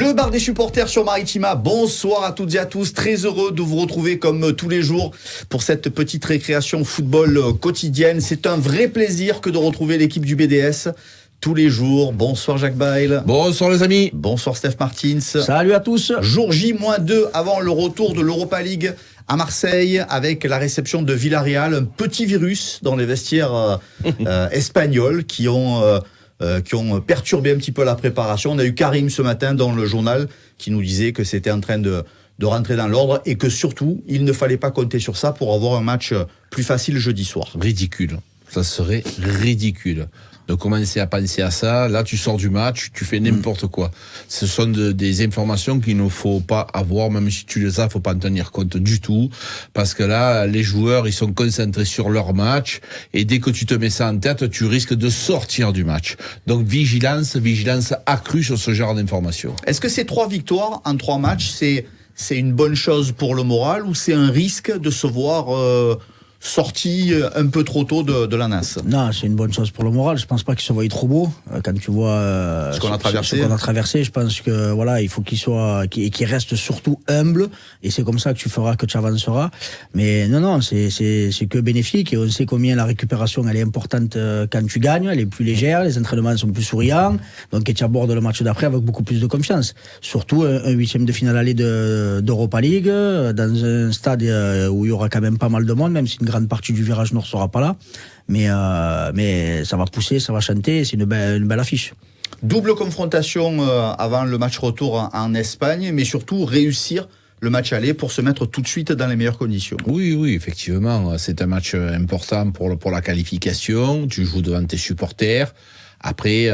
Le bar des supporters sur Maritima, bonsoir à toutes et à tous, très heureux de vous retrouver comme tous les jours pour cette petite récréation football quotidienne. C'est un vrai plaisir que de retrouver l'équipe du BDS tous les jours. Bonsoir Jacques Bail. Bonsoir les amis. Bonsoir Steph Martins. Salut à tous. Jour J-2 avant le retour de l'Europa League à Marseille avec la réception de Villarreal, un petit virus dans les vestiaires espagnols qui ont perturbé un petit peu la préparation. On a eu Karim ce matin dans le journal qui nous disait que c'était en train de rentrer dans l'ordre et que surtout, il ne fallait pas compter sur ça pour avoir un match plus facile jeudi soir. Ridicule. Ça serait ridicule de commencer à penser à ça. Là, tu sors du match, tu fais n'importe quoi. Ce sont des informations qu'il ne faut pas avoir, même si tu les as, faut pas en tenir compte du tout, parce que là, les joueurs, ils sont concentrés sur leur match, et dès que tu te mets ça en tête, tu risques de sortir du match. Donc, vigilance accrue sur ce genre d'informations. Est-ce que ces 3 victoires en 3 matchs, c'est une bonne chose pour le moral, ou c'est un risque de se voir sorti un peu trop tôt de la NAS? Non, c'est une bonne chose pour le moral. Je pense pas qu'il se voie trop beau quand tu vois ce qu'on a traversé. Je pense que voilà, il faut qu'il reste surtout humble, et c'est comme ça que tu feras que tu avanceras. Mais non, c'est que bénéfique, et on sait combien la récupération elle est importante quand tu gagnes. Elle est plus légère, les entraînements sont plus souriants, donc tu abordes le match d'après avec beaucoup plus de confiance. Surtout un 8e de finale aller d'Europa League dans un stade où il y aura quand même pas mal de monde, même si une grande partie du virage nord sera pas là, mais ça va pousser, ça va chanter, c'est une belle affiche. Double confrontation avant le match retour en Espagne, mais surtout réussir le match aller pour se mettre tout de suite dans les meilleures conditions. Oui, effectivement, c'est un match important pour la qualification. Tu joues devant tes supporters. Après,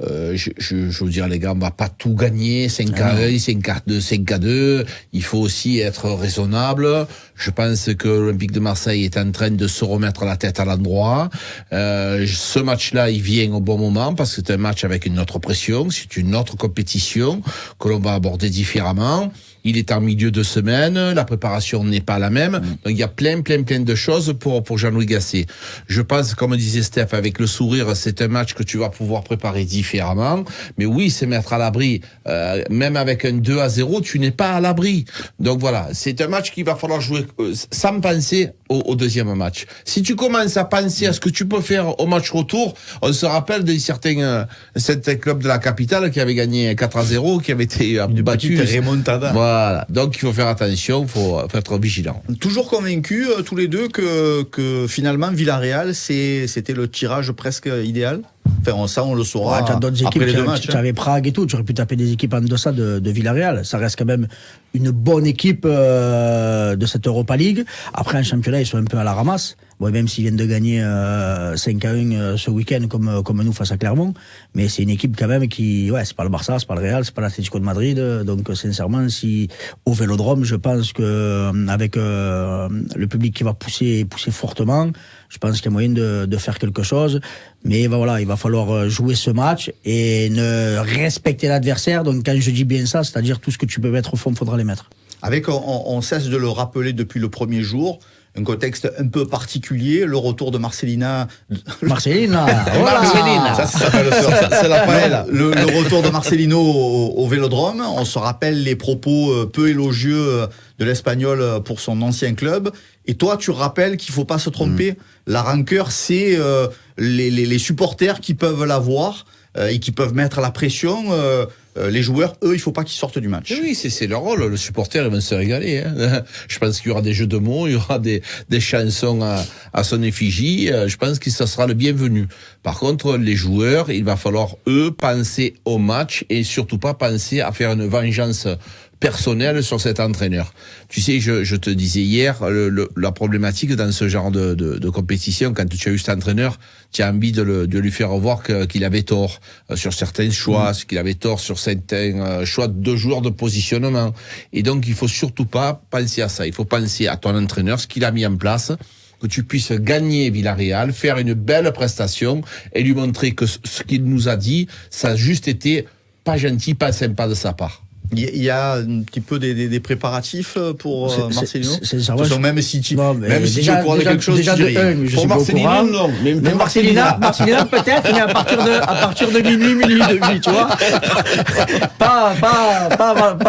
je veux dire, les gars, on va pas tout gagner, 5-1, 5-2, 5-2. Il faut aussi être raisonnable. Je pense que l'Olympique de Marseille est en train de se remettre la tête à l'endroit. Ce match-là, il vient au bon moment parce que c'est un match avec une autre pression, c'est une autre compétition que l'on va aborder différemment. Il est en milieu de semaine, la préparation n'est pas la même. Donc il y a plein de choses pour Jean-Louis Gasset. Je pense, comme disait Steph, avec le sourire, c'est un match que tu vas pouvoir préparer différemment. Mais oui, c'est mettre à l'abri. Même avec un 2-0, tu n'es pas à l'abri. Donc voilà, c'est un match qu'il va falloir jouer sans penser au deuxième match. Si tu commences à penser à ce que tu peux faire au match retour, on se rappelle de certains clubs de la capitale qui avaient gagné 4-0, qui avaient été battus. Une petite remontada. Voilà, donc il faut faire attention, il faut être vigilant. Toujours convaincus tous les deux que finalement Villarreal c'était le tirage presque idéal. Enfin, ça on le saura après les 2 matchs. Tu avais Prague et tout, tu aurais pu taper des équipes en deçà de Villarreal. Ça reste quand même une bonne équipe de cette Europa League. Après, en championnat, ils sont un peu à la ramasse. Bon, même s'ils viennent de gagner 5-1 ce week-end comme nous face à Clermont, mais c'est une équipe quand même qui, c'est pas le Barça, c'est pas le Real, c'est pas l'Atlético de Madrid. Donc sincèrement, si au Vélodrome, je pense que avec le public qui va pousser fortement, je pense qu'il y a moyen de faire quelque chose. Mais voilà, il va falloir jouer ce match et ne respecter l'adversaire. Donc quand je dis bien ça, c'est-à-dire tout ce que tu peux mettre au fond, il faudra les mettre. Avec, on cesse de le rappeler depuis le premier jour, un contexte un peu particulier, le retour de Marcelina. Marcelina, ça s'appelle c'est la paella. Le retour de Marcelino au Vélodrome. On se rappelle les propos peu élogieux de l'Espagnol pour son ancien club. Et toi, tu rappelles qu'il faut pas se tromper. La rancœur, c'est les supporters qui peuvent l'avoir et qui peuvent mettre la pression. Les joueurs, eux, il faut pas qu'ils sortent du match. Oui, c'est leur rôle. Le supporter, il va se régaler. Je pense qu'il y aura des jeux de mots, il y aura des chansons à son effigie. Je pense que ça sera le bienvenu. Par contre, les joueurs, il va falloir, eux, penser au match et surtout pas penser à faire une vengeance personnel sur cet entraîneur. Tu sais, je te disais hier, la problématique dans ce genre de compétition, quand tu as eu cet entraîneur, tu as envie de lui faire voir qu'il avait tort sur certains choix, qu'il avait tort sur certains choix de joueurs de positionnement. Et donc, il faut surtout pas penser à ça. Il faut penser à ton entraîneur, ce qu'il a mis en place, que tu puisses gagner Villarreal, faire une belle prestation et lui montrer que ce qu'il nous a dit, ça a juste été pas gentil, pas sympa de sa part. Il y a un petit peu des préparatifs pour Marcelino. C'est même si tu es au courant de quelque chose, déjà tu dis rien. pour Marcelino, non. Mais Marcelina peut-être, mais à partir de minuit et demi, tu vois.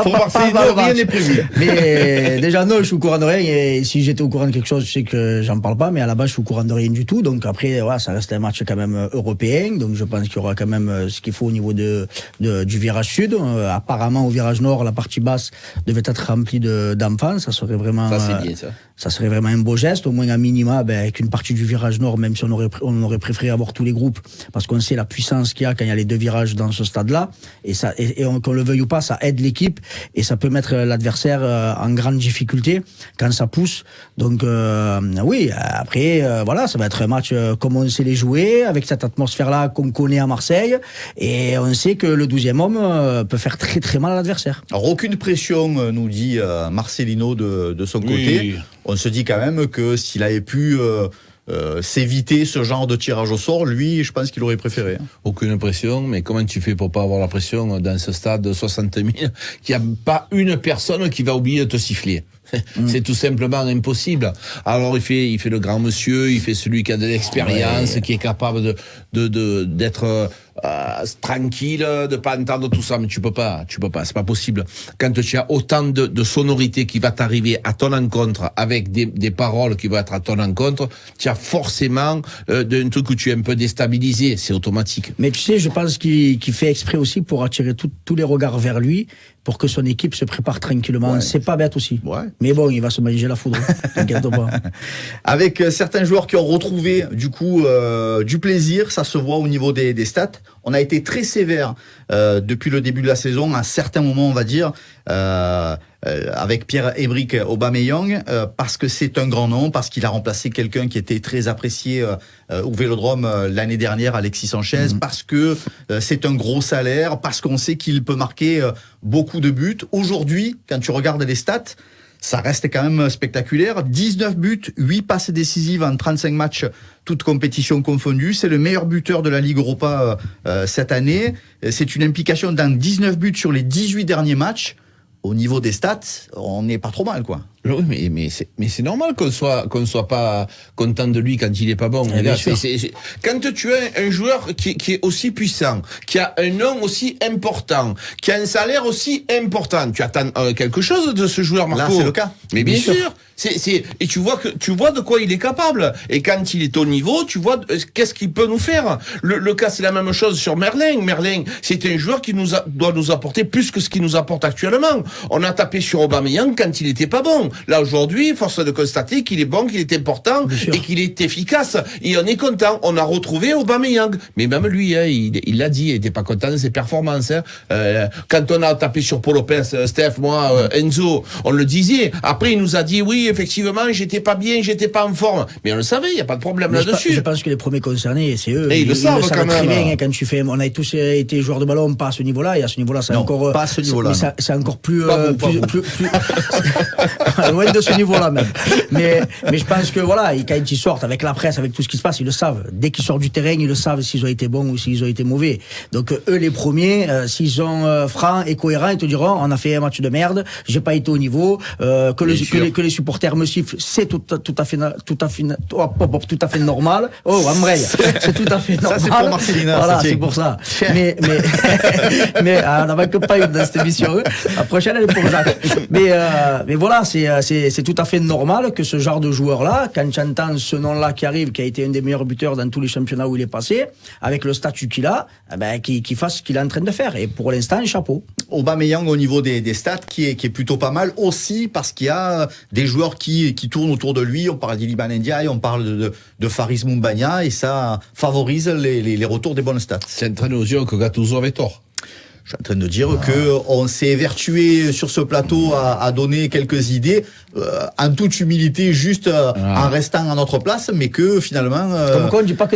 Pour Marcelino, rien n'est prévu. Mais déjà, non, je suis au courant de rien. Et si j'étais au courant de quelque chose, je sais que j'en parle pas. Mais à la base, je suis au courant de rien du tout. Donc après, voilà, ça reste un match quand même européen. Donc je pense qu'il y aura quand même ce qu'il faut au niveau du virage sud. Apparemment, au virage nord, la partie basse devait être remplie d'enfants. Ça serait vraiment. Ça, c'est bien, ça. Ça serait vraiment un beau geste, au moins à minima, avec une partie du virage nord, même si on aurait préféré avoir tous les groupes, parce qu'on sait la puissance qu'il y a quand il y a les deux virages dans ce stade-là, et qu'on le veuille ou pas, ça aide l'équipe, et ça peut mettre l'adversaire en grande difficulté quand ça pousse. Donc oui, après, voilà, ça va être un match comme on sait les jouer, avec cette atmosphère-là qu'on connaît à Marseille, et on sait que le 12e homme peut faire très très mal à l'adversaire. Alors aucune pression, nous dit Marcelino de son côté. On se dit quand même que s'il avait pu s'éviter ce genre de tirage au sort, lui, je pense qu'il aurait préféré. Aucune pression, mais comment tu fais pour pas avoir la pression dans ce stade de 60 000 qu'il n'y a pas une personne qui va oublier de te siffler? C'est tout simplement impossible. Alors il fait le grand monsieur, il fait celui qui a de l'expérience, qui est capable d'être tranquille, de pas entendre tout ça, mais tu peux pas, c'est pas possible. Quand tu as autant de sonorité qui va t'arriver à ton encontre, avec des paroles qui vont être à ton encontre, tu as forcément un truc où tu es un peu déstabilisé, c'est automatique. Mais tu sais, je pense qu'il fait exprès aussi pour attirer tous les regards vers lui, pour que son équipe se prépare tranquillement. Ouais. C'est pas bête aussi. Ouais. Mais bon, il va se manger la foudre. T'inquiète pas. Avec certains joueurs qui ont retrouvé du coup du plaisir, ça se voit au niveau des stats. On a été très sévère depuis le début de la saison, à certains moments, on va dire, avec Pierre-Emerick Aubameyang, parce que c'est un grand nom, parce qu'il a remplacé quelqu'un qui était très apprécié au Vélodrome l'année dernière, Alexis Sanchez, parce que c'est un gros salaire, parce qu'on sait qu'il peut marquer beaucoup de buts. Aujourd'hui, quand tu regardes les stats, ça reste quand même spectaculaire. 19 buts, 8 passes décisives en 35 matchs, toutes compétitions confondues. C'est le meilleur buteur de la Ligue Europa cette année. C'est une implication dans 19 buts sur les 18 derniers matchs. Au niveau des stats, on n'est pas trop mal, quoi. Oui, mais c'est normal qu'on soit pas content de lui quand il est pas bon. Là, quand tu as un joueur qui est aussi puissant, qui a un nom aussi important, qui a un salaire aussi important, tu attends quelque chose de ce joueur, Marco. Là, c'est le cas. Mais bien sûr. Et tu vois de quoi il est capable. Et quand il est au niveau, tu vois qu'est-ce qu'il peut nous faire. Le cas, c'est la même chose sur Merlin. Merlin, c'est un joueur qui doit nous apporter plus que ce qu'il nous apporte actuellement. On a tapé sur Aubameyang quand il était pas bon. Là, aujourd'hui, force de constater qu'il est bon, qu'il est important et qu'il est efficace. Et on est content. On a retrouvé Aubameyang. Mais même lui, il l'a dit, il était pas content de ses performances. Quand on a tapé sur Paul Lopez, Steph, moi, Enzo, on le disait. Après, il nous a dit, oui, effectivement, j'étais pas bien, j'étais pas en forme. Mais on le savait, il n'y a pas de problème là-dessus. Je pense que les premiers concernés, c'est eux. Et ils le savent quand même. Très bien, quand tu fais, on a tous été joueurs de ballon, pas à ce niveau-là, et à ce niveau-là, c'est encore. Pas à ce niveau-là. C'est encore plus. Loin de ce niveau-là même. Mais je pense que voilà, quand ils sortent avec la presse, avec tout ce qui se passe, ils le savent. Dès qu'ils sortent du terrain, ils le savent s'ils ont été bons ou s'ils ont été mauvais. Donc eux, les premiers, s'ils sont francs et cohérents, ils te diront, on a fait un match de merde, j'ai pas été au niveau, que les supporters me sifflent, c'est tout à fait normal. Oh, Ambrey, c'est tout à fait normal. Ça, c'est pour Marcelina. Voilà, c'est pour ça. Mais on n'a que pas eu dans cette émission. La prochaine, elle est pour Jacques. Mais voilà, c'est tout à fait normal que ce genre de joueur-là, quand tu entends ce nom-là qui arrive, qui a été un des meilleurs buteurs dans tous les championnats où il est passé, avec le statut qu'il a, qu'il fasse ce qu'il est en train de faire. Et pour l'instant, chapeau. Aubameyang, au niveau des stats, qui est plutôt pas mal aussi, parce qu'il y a des joueurs qui tournent autour de lui. On parle d'Iliban Ndiaye, on parle de Faris Moumbagna, et ça favorise les retours des bonnes stats. C'est en train de nous dire que Gattuso avait tort. Je suis en train de dire qu'on s'est évertué sur ce plateau à donner quelques idées, en toute humilité, juste en restant à notre place, mais que finalement,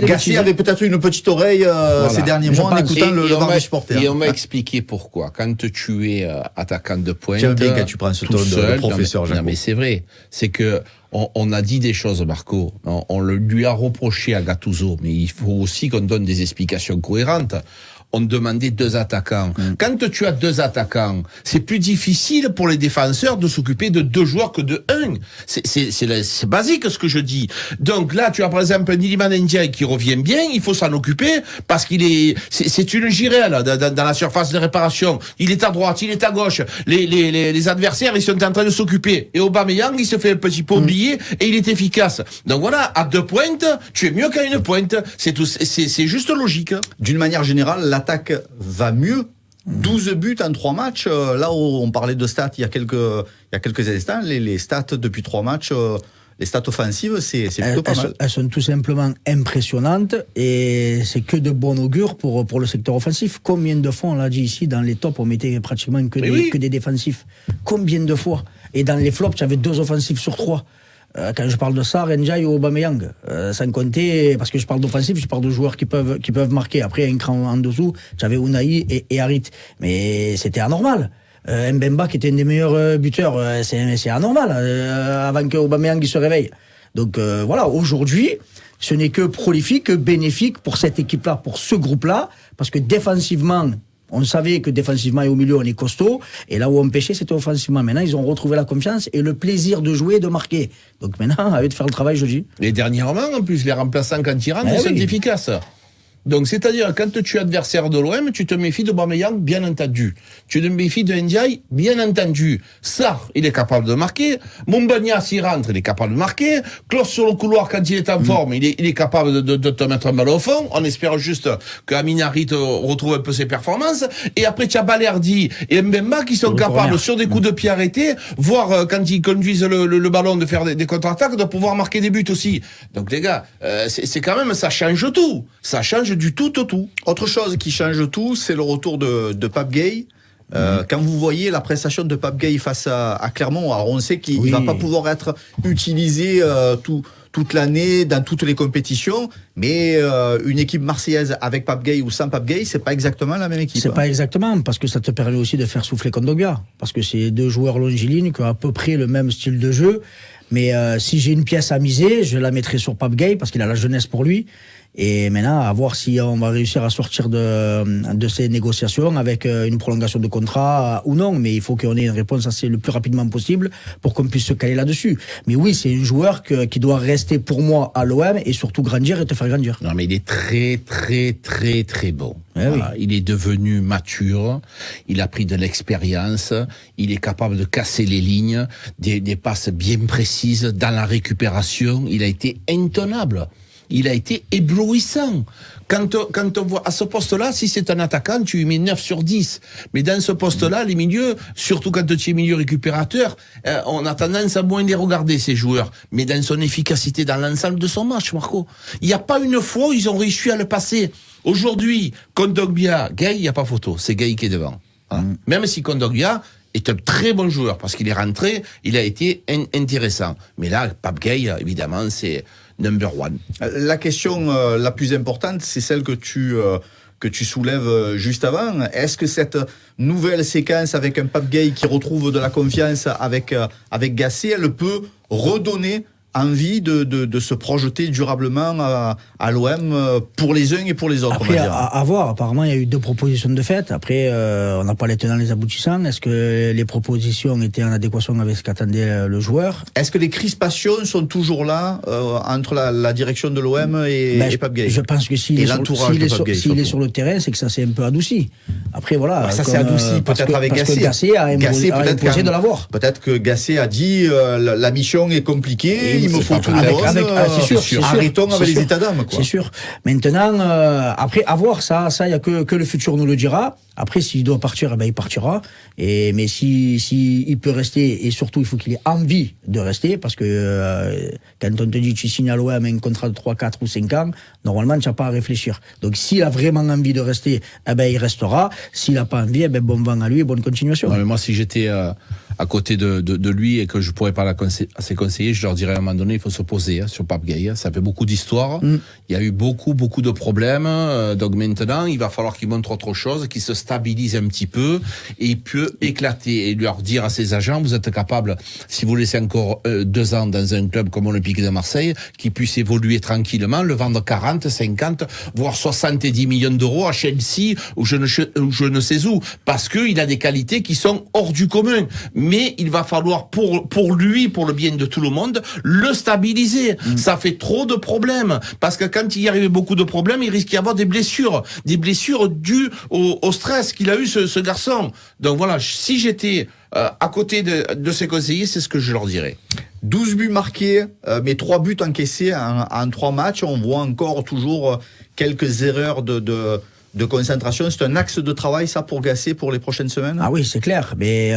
Gassi avait peut-être une petite oreille ces derniers mois en écoutant le bar du supporter. Et on m'a expliqué pourquoi. Quand tu es attaquant de pointe, j'aime bien quand tu prends ce ton de professeur, Jaco. Non, mais c'est vrai. C'est que on a dit des choses, Marco. On lui a reproché à Gattuso, mais il faut aussi qu'on donne des explications cohérentes. on demandait 2 attaquants. Quand tu as 2 attaquants, c'est plus difficile pour les défenseurs de s'occuper de 2 joueurs que de 1. C'est basique ce que je dis. Donc là, tu as par exemple Iliman Ndiaye qui revient bien, il faut s'en occuper parce c'est une girelle dans la surface de réparation. Il est à droite, il est à gauche. Les adversaires, ils sont en train de s'occuper. Et Aubameyang, il se fait un petit peu oublier et il est efficace. Donc voilà, à 2 pointes, tu es mieux qu'à 1 pointe. C'est juste logique. D'une manière générale, l'attaque va mieux. 12 buts en 3 matchs. Là où on parlait de stats il y a quelques instants, les stats depuis 3 matchs, les stats offensives, c'est plutôt pas mal. Elles sont tout simplement impressionnantes et c'est que de bon augure pour le secteur offensif. Combien de fois, on l'a dit ici, dans les tops, on mettait pratiquement que des défensifs. Combien de fois? Et dans les flops, tu avais 2 offensifs sur 3. Quand je parle de ça, Ndiaye ou Aubameyang, sans compter, parce que je parle d'offensif, je parle de joueurs qui peuvent marquer. Après, un cran en dessous, j'avais Unai et Harit. Mais c'était anormal. Mbemba, qui était un des meilleurs buteurs, c'est anormal, avant que Aubameyang se réveille. Donc voilà, aujourd'hui, ce n'est que prolifique, que bénéfique pour cette équipe-là, pour ce groupe-là, parce que défensivement, on savait que défensivement et au milieu, on est costaud. Et là où on pêchait, c'était offensivement. Maintenant, ils ont retrouvé la confiance et le plaisir de jouer et de marquer. Donc maintenant, à eux de faire le travail, je dis. Et dernièrement, en plus, les remplaçants, quand ils rentrent, sont efficaces. Donc, c'est-à-dire, quand tu es adversaire de l'OM, tu te méfies de Aubameyang, bien entendu. Tu te méfies de Ndiaye, bien entendu. Sarr, il est capable de marquer. Mombagna, s'il rentre, il est capable de marquer. Klose sur le couloir, quand il est en forme, il est capable de te mettre un ballon au fond. On espère juste que Aminari retrouve un peu ses performances. Et après, tu as Balerdi et Mbemba qui sont capables, sur des coups de pied arrêtés, voire quand ils conduisent le ballon, de faire des contre-attaques, de pouvoir marquer des buts aussi. Donc, les gars, c'est quand même, ça change tout. Ça change du tout au tout. Autre chose qui change tout, c'est le retour de Pape Gueye. Quand vous voyez la prestation de Pape Gueye face à Clermont, alors on sait qu'il ne va pas pouvoir être utilisé toute l'année dans toutes les compétitions, mais une équipe marseillaise avec Pape Gueye ou sans Pape Gueye, c'est pas exactement la même équipe. C'est pas exactement, parce que ça te permet aussi de faire souffler Kondogbia, parce que c'est 2 joueurs longilines qui ont à peu près le même style de jeu. Mais si j'ai une pièce à miser, je la mettrai sur Pape Gueye parce qu'il a la jeunesse pour lui. Et maintenant, à voir si on va réussir à sortir de ces négociations avec une prolongation de contrat ou non. Mais il faut qu'on ait une réponse le plus rapidement possible pour qu'on puisse se caler là-dessus. Mais oui, c'est un joueur qui doit rester pour moi à l'OM et surtout grandir et te faire grandir. Non, mais il est très, très, très, très bon. Voilà. Il est devenu mature, il a pris de l'expérience, il est capable de casser les lignes, des passes bien précises dans la récupération. Il a été intenable. Il a été éblouissant. Quand on voit à ce poste-là, si c'est un attaquant, tu lui mets 9 sur 10. Mais dans ce poste-là, les milieux, surtout quand tu es milieu récupérateur, on a tendance à moins les regarder, ces joueurs. Mais dans son efficacité, dans l'ensemble de son match, Marco, il n'y a pas une fois où ils ont réussi à le passer. Aujourd'hui, Kondogbia, Gueye, il n'y a pas photo. C'est Gueye qui est devant. Hein. Même si Kondogbia est un très bon joueur, parce qu'il est rentré, il a été intéressant. Mais là, Pape Gueye, évidemment, c'est number 1. La question la plus importante, c'est celle que tu soulèves juste avant. Est-ce que cette nouvelle séquence avec un Pape Gueye qui retrouve de la confiance avec Gasset, elle peut redonner envie de se projeter durablement à l'OM pour les uns et pour les autres? Après, à voir. Apparemment, il y a eu 2 propositions de fait. Après, on n'a pas les tenants, les aboutissants. Est-ce que les propositions étaient en adéquation avec ce qu'attendait le joueur? Est-ce que les crispations sont toujours là entre la direction de l'OM et Pape Gueye? Je pense que s'il est sur le terrain, c'est que ça s'est un peu adouci. Après, voilà. Alors ça s'est adouci peut-être avec Gasset. Gasset a imposé de l'avoir. Peut-être que Gasset a dit la mission est compliquée. Il me faut tout le monde. C'est sûr. Arrêtons avec les états d'âme. C'est sûr. Maintenant, après, à voir, ça, il y a que le futur nous le dira. Après, s'il doit partir, il partira. Mais si il peut rester, et surtout, il faut qu'il ait envie de rester, parce que quand on te dit tu signes à l'OM un contrat de 3, 4 ou 5 ans, normalement, tu n'as pas à réfléchir. Donc, s'il a vraiment envie de rester, il restera. S'il n'a pas envie, bon vent à lui et bonne continuation. Non, mais moi, si j'étais à côté de lui et que je pourrais parler à ses conseillers, je leur dirais à un moment donné, il faut se poser sur Pape Gay. Ça fait beaucoup d'histoires. Il y a eu beaucoup de problèmes. Donc maintenant, il va falloir qu'il montre autre chose, qu'il se stabilise un petit peu et il peut éclater et leur dire à ses agents, vous êtes capable, si vous laissez encore 2 ans dans un club comme l'Olympique de Marseille, qu'il puisse évoluer tranquillement, le vendre 40, 50, voire 70 millions d'euros à Chelsea ou je ne sais où, parce qu'il a des qualités qui sont hors du commun. Mais il va falloir pour lui, pour le bien de tout le monde, le stabiliser. Ça fait trop de problèmes, parce que quand il y arrive beaucoup de problèmes, il risque d'y avoir des blessures dues au stress qu'il a eu ce garçon. Donc voilà, si j'étais à côté de ses conseillers, c'est ce que je leur dirais. 12 buts marqués, mais 3 buts encaissés en 3 matchs. On voit encore toujours quelques erreurs de concentration. C'est un axe de travail, ça, pour Gasset, pour les prochaines semaines? Ah oui, c'est clair. Mais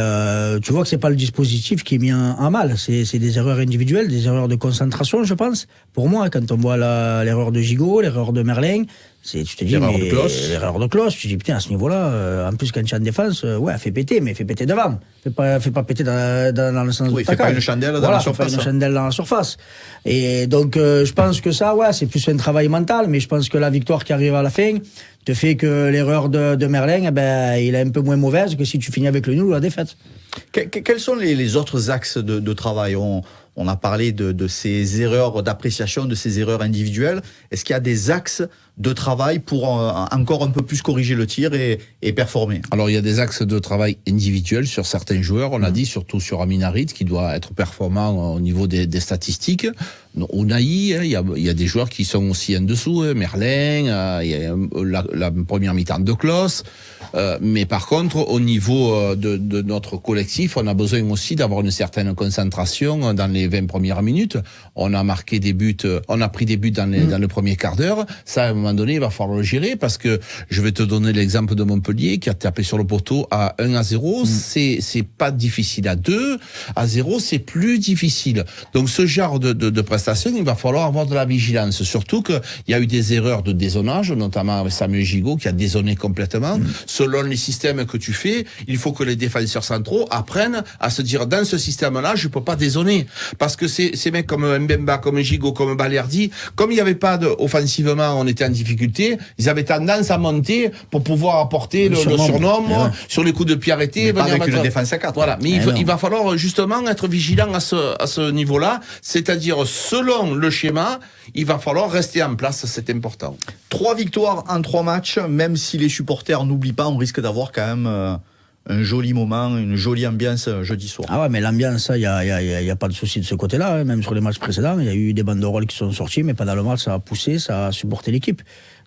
tu vois que c'est pas le dispositif qui est mis en mal. C'est des erreurs individuelles, des erreurs de concentration, je pense. Pour moi, quand on voit l'erreur de Gigot, l'erreur de Merlin, tu te dis, l'erreur de Klose, tu te dis, putain, à ce niveau-là, en plus, quand tu es en défense, ouais, fais péter, mais fais péter devant. Fais pas péter dans le sens de fais pas une chandelle dans la surface. Fais pas une chandelle dans la surface. Et donc, je pense que ça, ouais, c'est plus un travail mental, mais je pense que la victoire qui arrive à la fin te fait que l'erreur de Merlin, il est un peu moins mauvaise que si tu finis avec le nul ou la défaite. Quels sont les autres axes de travail? On a parlé de ces erreurs d'appréciation, de ces erreurs individuelles. Est-ce qu'il y a des axes de travail pour encore un peu plus corriger le tir et performer? Alors, il y a des axes de travail individuels sur certains joueurs. On a dit, surtout sur Amin Harit, qui doit être performant au niveau des statistiques. Ounahi, il y a des joueurs qui sont aussi en dessous. Merlin, il y a la première mi-temps de Klose. Mais par contre, au niveau de notre collectif, on a besoin aussi d'avoir une certaine concentration dans les 20 premières minutes. On a marqué des buts, on a pris des buts dans le premier quart d'heure. Ça, à un moment donné, il va falloir le gérer, parce que je vais te donner l'exemple de Montpellier qui a tapé sur le poteau à 1-0. C'est pas difficile. À 2-0, c'est plus difficile. Donc ce genre de prestation, il va falloir avoir de la vigilance. Surtout qu'il y a eu des erreurs de dézonage, notamment avec Samuel Gigot qui a dézonné complètement. Selon les systèmes que tu fais, il faut que les défenseurs centraux apprennent à se dire, dans ce système-là, je peux pas dézonner. Parce que ces mecs comme Mbemba, comme Gigot, comme Balerdi, comme il n'y avait pas offensivement, on était en difficulté, ils avaient tendance à monter pour pouvoir apporter le surnombre sur les coups de pied arrêtés. Mais pas avec une défense à 4. Voilà. Mais il va falloir justement être vigilant à ce niveau-là. C'est-à-dire, selon le schéma, il va falloir rester en place, c'est important. 3 victoires en 3 matchs, même si les supporters n'oublient pas, on risque d'avoir quand même un joli moment, une jolie ambiance jeudi soir. Ah ouais, mais l'ambiance, il y a pas de souci de ce côté-là, hein. Même sur les matchs précédents, il y a eu des banderoles qui sont sorties, mais pendant le match, ça a poussé, ça a supporté l'équipe.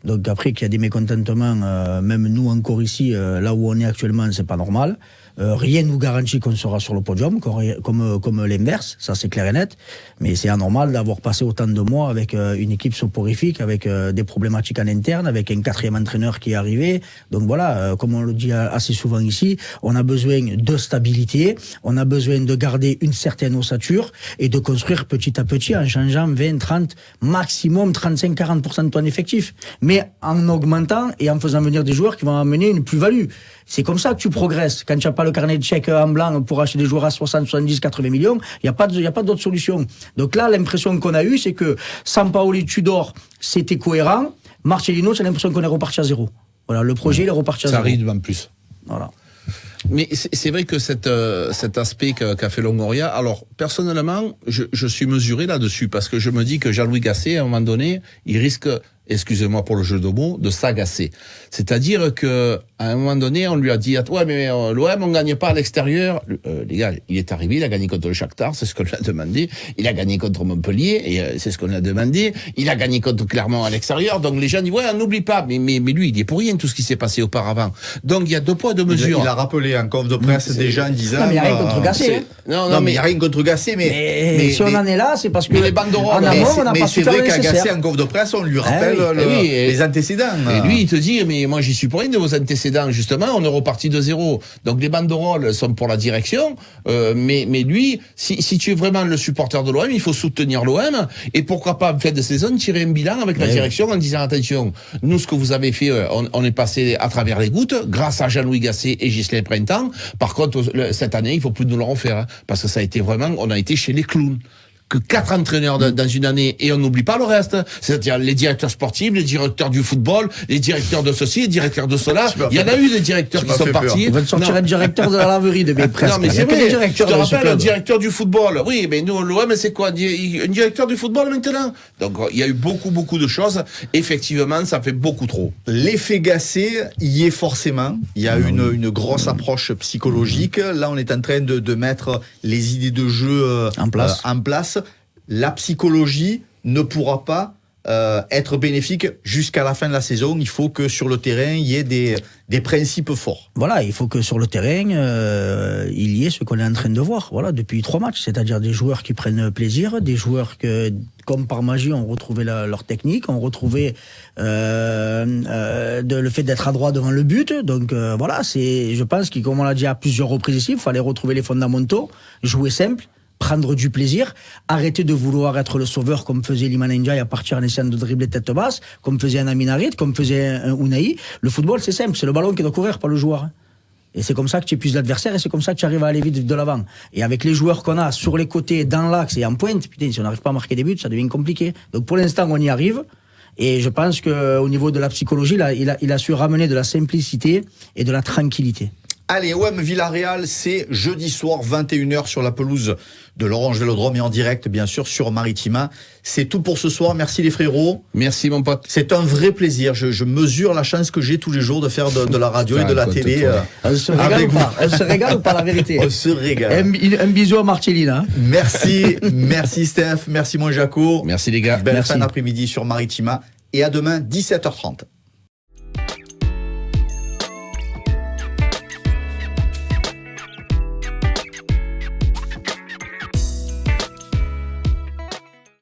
Donc après qu'il y a des mécontentements, même nous encore ici, là où on est actuellement, c'est pas normal. Rien nous garantit qu'on sera sur le podium, comme l'inverse, ça c'est clair et net. Mais c'est anormal d'avoir passé autant de mois avec une équipe soporifique, avec des problématiques en interne, avec un 4e entraîneur qui est arrivé. Donc voilà, comme on le dit assez souvent ici, on a besoin de stabilité, on a besoin de garder une certaine ossature et de construire petit à petit en changeant 20, 30, maximum 35-40% de ton effectif. Mais en augmentant et en faisant venir des joueurs qui vont amener une plus-value. C'est comme ça que tu progresses. Quand tu n'as pas le carnet de chèques en blanc pour acheter des joueurs à 60, 70, 80 millions, il n'y a pas d'autre solution. Donc là, l'impression qu'on a eue, c'est que Sampaoli, Tudor, c'était cohérent. Marcelino, c'est l'impression qu'on est reparti à zéro. Voilà, le projet, il est reparti à zéro. Ça arrive en plus. Voilà. Mais c'est vrai que cet aspect qu'a fait Longoria, alors personnellement, je suis mesuré là-dessus, parce que je me dis que Jean-Louis Gasset, à un moment donné, il risque, excusez-moi pour le jeu de mots, de s'agacer. C'est-à-dire que à un moment donné, on lui a dit, ouais, mais l'OM, on gagne pas à l'extérieur. Les gars, il est arrivé, il a gagné contre le Shakhtar, c'est ce qu'on lui a demandé. Il a gagné contre Montpellier, et c'est ce qu'on lui a demandé. Il a gagné contre Clermont à l'extérieur. Donc les gens disent, ouais, on n'oublie pas. Mais lui, il est pour rien, tout ce qui s'est passé auparavant. Donc il y a 2 poids, 2 mesures. Il a rappelé en conf de presse déjà en disant... Non, mais il n'y a rien contre Gasset. Non, mais il n'y a rien contre Gasset, mais si on en est là, c'est parce que les banderoles, en amont, on n'a pas su faire le nécessaire. Mais c'est vrai qu'à Gasset, en conf de presse, on lui rappelle les antécédents. Et lui, il te dit, mais moi, j'y suis pour rien de vos antécédents. précédent, justement, on est reparti de zéro. Donc les banderoles sont pour la direction, mais lui, si tu es vraiment le supporter de l'OM, il faut soutenir l'OM, et pourquoi pas, en fin de saison, tirer un bilan avec la direction en disant, attention, nous, ce que vous avez fait, on est passé à travers les gouttes, grâce à Jean-Louis Gasset et Ghislain Printemps. Par contre, cette année, il faut plus nous le refaire, hein, parce que ça a été vraiment, on a été chez les clowns. Que 4 entraîneurs dans une année, et on n'oublie pas le reste. C'est-à-dire les directeurs sportifs, les directeurs du football, les directeurs de ceci, les directeurs de cela. Il y en a eu des directeurs qui sont partis. Ils veulent sortir un directeur de la laverie de mes presque. Non, mais c'est vrai. Je te rappelle, un directeur du football. Oui, mais nous, l'OM, c'est quoi? Un directeur du football maintenant? Donc, il y a eu beaucoup de choses. Effectivement, ça fait beaucoup trop. L'effet Gasset y est forcément. Il y a une grosse approche psychologique. Là, on est en train de mettre les idées de jeu en place. La psychologie ne pourra pas être bénéfique jusqu'à la fin de la saison. Il faut que sur le terrain, il y ait des principes forts. Voilà, il faut que sur le terrain, il y ait ce qu'on est en train de voir depuis 3 matchs. C'est-à-dire des joueurs qui prennent plaisir, des joueurs que, comme par magie, ont retrouvé leur technique, ont retrouvé le fait d'être adroit devant le but. Donc voilà, je pense que, comme on l'a dit à plusieurs reprises ici, il fallait retrouver les fondamentaux, jouer simple, prendre du plaisir, arrêter de vouloir être le sauveur comme faisait Iliman Ndiaye à partir en essayant de dribbler tête basse, comme faisait un Amin Harit, comme faisait un Unai. Le football, c'est simple, c'est le ballon qui doit courir, pas le joueur. Et c'est comme ça que tu épuises l'adversaire et c'est comme ça que tu arrives à aller vite de l'avant. Et avec les joueurs qu'on a sur les côtés, dans l'axe et en pointe, putain, si on n'arrive pas à marquer des buts, ça devient compliqué. Donc pour l'instant, on y arrive. Et je pense qu'au niveau de la psychologie, là, il a su ramener de la simplicité et de la tranquillité. Allez, OM Villarreal, c'est jeudi soir, 21h sur la pelouse de l'Orange Vélodrome et en direct, bien sûr, sur Maritima. C'est tout pour ce soir. Merci les frérots. Merci mon pote. C'est un vrai plaisir. Je mesure la chance que j'ai tous les jours de faire de la radio et de la télé. Elle se régale ou pas? Elle se régale ou pas, la vérité? On se régale. Un bisou à Marcellina. Merci Steph, merci mon Jaco. Merci les gars. Belle fin d'après-midi sur Maritima et à demain, 17h30.